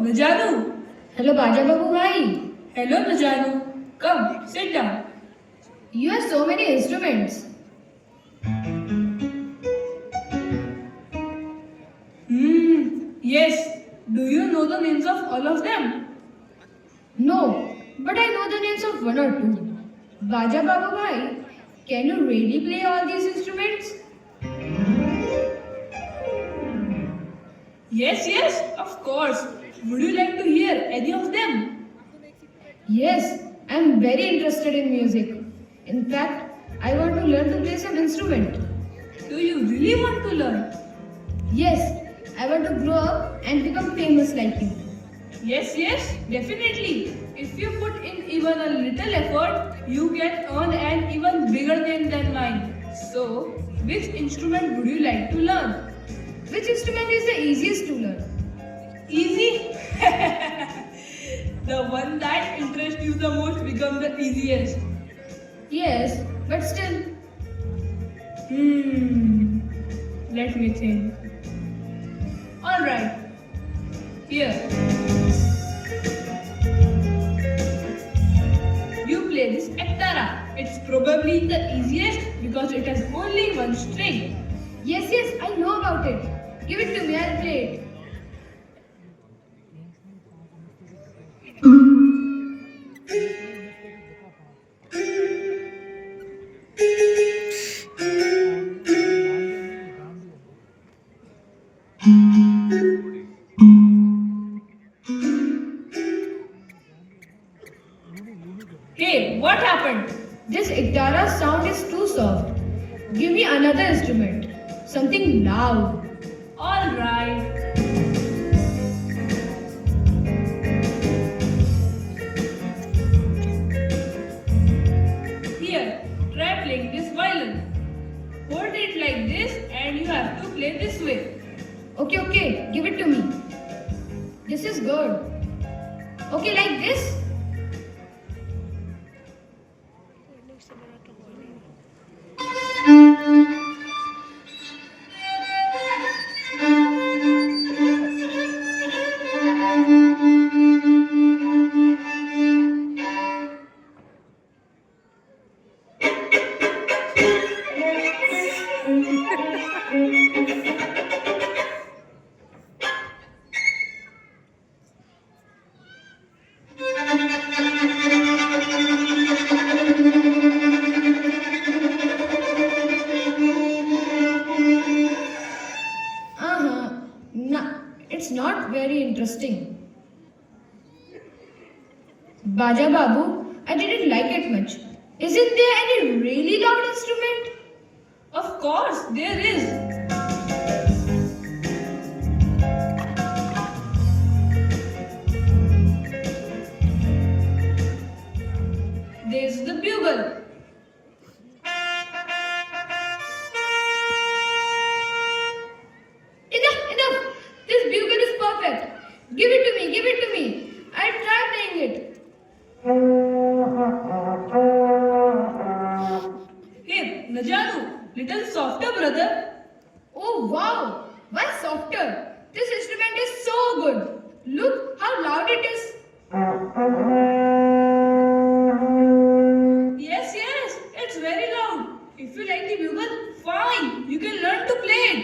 Najanu. Hello, Baja Babu bhai. Hello, Najanu. Come, sit down. You have so many instruments. Yes. Do you know the names of all of them? No, but I know the names of one or two. Baja Babu bhai, can you really play all these instruments? Yes, of course. Would you like to hear any of them? Yes, I am very interested in music. In fact, I want to learn to play some instrument. Do you really want to learn? Yes, I want to grow up and become famous like you. Yes, definitely. If you put in even a little effort, you can earn an even bigger name than mine. So, which instrument would you like to learn? Which instrument is the easiest to learn? Easy? The one that interests you the most becomes the easiest. Yes, but still. Let me think. Alright. Here. You play this ektara. It's probably the easiest because it has only one string. Yes, I know about it. Give it to me, I'll play it. Hey, what happened? This Iktara sound is too soft. Give me another instrument. Something loud. Alright. Here, try playing this violin. Hold it like this and you have to play this way. Okay, give it to me. This is good. Okay, like this? Nah, it's not very interesting. Baja Babu, I didn't like it much. Isn't there any really loud instrument? Of course, there is. There's the bugle. Enough! This bugle is perfect. Give it to me. I'll try playing it. Hey, Najanu, little softer, brother. Oh wow! Why softer? This instrument is so good. Look how loud it is. Yes, it's very loud. If you like the bugle, fine, you can learn to play it.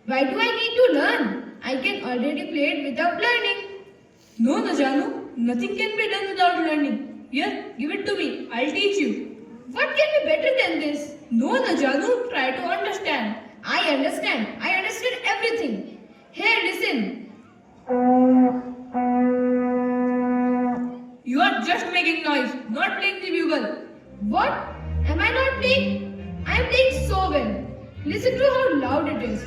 Why do I need to learn? I can already play it without learning. No, Najanu, nothing can be done without learning. Here, give it to me, I'll teach you. What can be better than this? No, Najanu, try to understand. I understand everything. Here, listen. You are just making noise, not playing the bugle. What? Am I not playing? I am playing so well. Listen to how loud it is.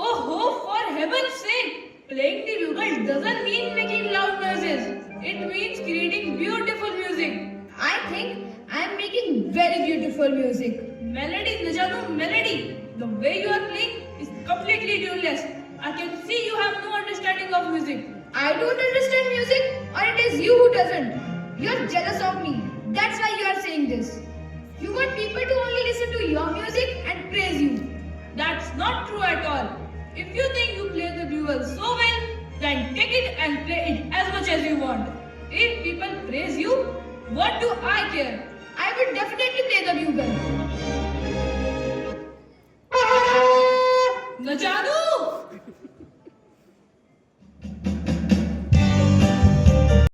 Oh, for heaven's sake! Playing the bugle doesn't mean making loud noises. It means creating beautiful music. I think I am making very beautiful music. Melody, Najanu, melody. The way you are playing is completely tuneless. I can see you have no understanding of music. I don't understand music, or it is you who doesn't. You are jealous of me. That's why you are saying this. You want people to only listen to your music and praise you. That's not true at all. If you think you play the bugle so praise you? What do I care? I would definitely play the bugle. Najanu!